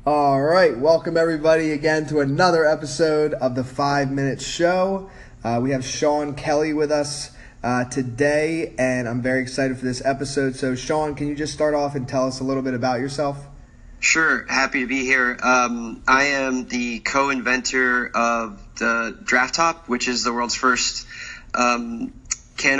All right, welcome everybody again to another episode of the 5 Minute Show. We have Sean Kelly with us today, and I'm very excited for this episode. So, Sean, can you just start off and tell us a little bit about yourself? Sure, happy to be here. I am the co-inventor of the Draft Top, which is the world's first can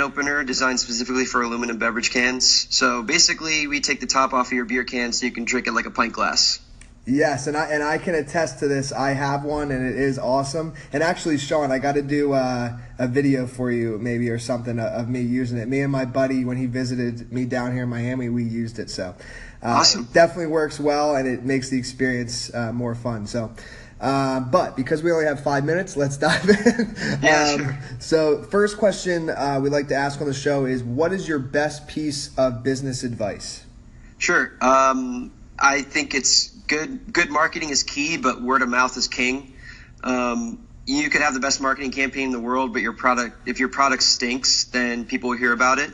opener designed specifically for aluminum beverage cans. So basically, we take the top off of your beer can so you can drink it like a pint glass. Yes, and I can attest to this. I have one, and it is awesome. And actually, Sean, I got to do a video for you, maybe, or something of me using it. Me and my buddy, when he visited me down here in Miami, we used it. So awesome. It definitely works well, and it makes the experience more fun. So, but because we only have 5 minutes, let's dive in. Yeah, sure. So, first question we like to ask on the show is, what is your best piece of business advice? Sure. I think it's good marketing is key, but word of mouth is king. You could have the best marketing campaign in the world, but if your product stinks, then people will hear about it,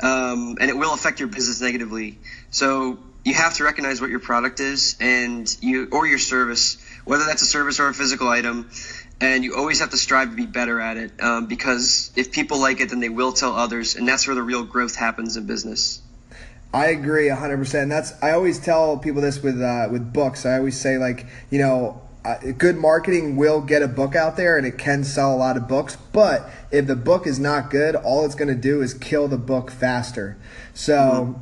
and it will affect your business negatively. So you have to recognize what your product is or your service, whether that's a service or a physical item, and you always have to strive to be better at it, because if people like it, then they will tell others, and that's where the real growth happens in business. I agree 100%. I always tell people this with books. I always say, good marketing will get a book out there, and it can sell a lot of books. But if the book is not good, all it's going to do is kill the book faster. So,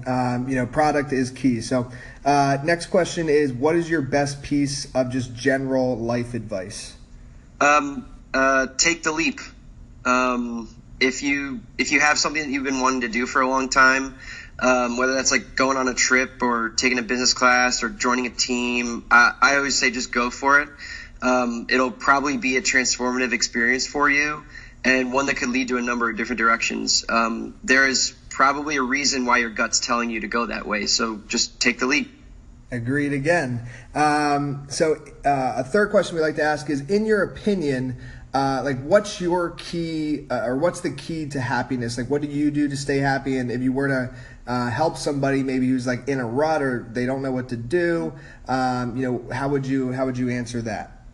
product is key. So, next question is, what is your best piece of just general life advice? Take the leap. If you have something that you've been wanting to do for a long time, whether that's like going on a trip or taking a business class or joining a team, I always say just go for it. It'll probably be a transformative experience for you, and one that could lead to a number of different directions. There is probably a reason why your gut's telling you to go that way, so just take the leap. Agreed again. So a third question we like to ask is, in your opinion, what's your key, or what's the key to happiness? Like, what do you do to stay happy? And if you were to help somebody maybe who's like in a rut or they don't know what to do, how would you answer that?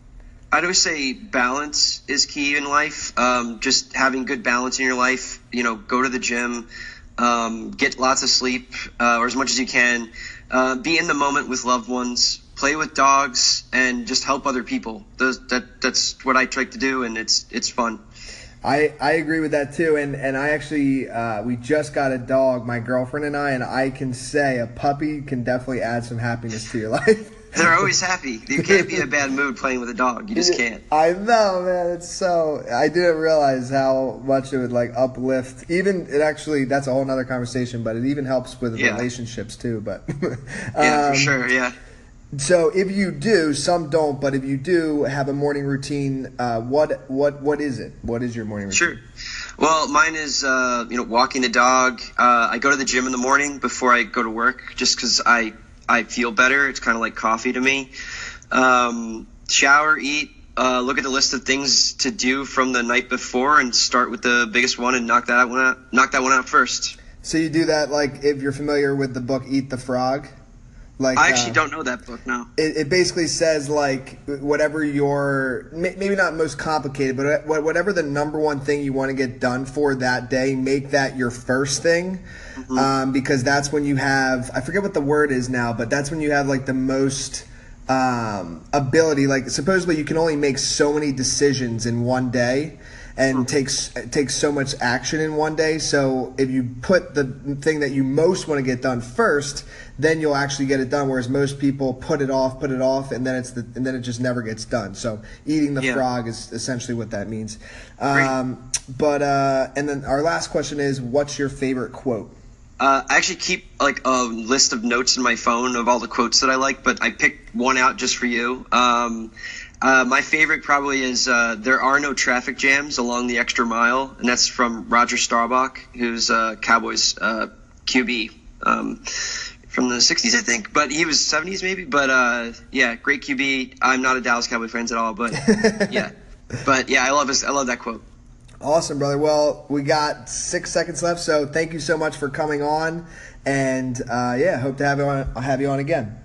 I'd always say balance is key in life. Just having good balance in your life. Go to the gym, get lots of sleep, or as much as you can. Be in the moment with loved ones. Play with dogs, and just help other people. That's what I try to do, and it's fun. I agree with that too, and I actually we just got a dog, my girlfriend and I can say a puppy can definitely add some happiness to your life. They're always happy. You can't be in a bad mood playing with a dog. You just can't. I know, man. I didn't realize how much it would uplift. That's a whole nother conversation, but it even helps with relationships too. But yeah, for sure, yeah. So if you do, some don't, but if you do have a morning routine, what is it? What is your morning routine? Sure. Well, mine is walking the dog. I go to the gym in the morning before I go to work, just because I feel better. It's kind of like coffee to me. Shower, eat, look at the list of things to do from the night before, and start with the biggest one and knock that one out first. So you do that, if you're familiar with the book Eat the Frog? I actually don't know that book, no. It basically says, whatever maybe not most complicated, but whatever the number one thing you want to get done for that day, make that your first thing. Mm-hmm. Because that's when you have, I forget what the word is now, but that's when you have the most ability. Supposedly you can only make so many decisions in one day, and takes so much action in one day. So if you put the thing that you most want to get done first, then you'll actually get it done. Whereas most people put it off, and then it just never gets done. So eating the frog is essentially what that means. And then our last question is, what's your favorite quote? I actually keep a list of notes in my phone of all the quotes that I like, but I picked one out just for you. My favorite probably is, there are no traffic jams along the extra mile, and that's from Roger Staubach, who's Cowboys QB from the 60s, I think, but he was 70s maybe. But great QB. I'm not a Dallas Cowboy fan at all, but yeah. But yeah, I love that quote. Awesome, brother. Well, we got 6 seconds left, so thank you so much for coming on, and hope to have you on again.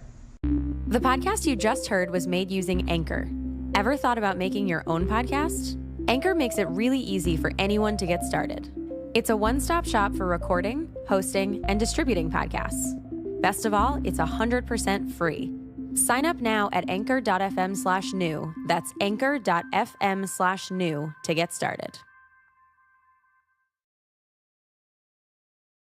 The podcast you just heard was made using Anchor. Ever thought about making your own podcast? Anchor makes it really easy for anyone to get started. It's a one-stop shop for recording, hosting, and distributing podcasts. Best of all, it's 100% free. Sign up now at anchor.fm/new. That's anchor.fm/new to get started.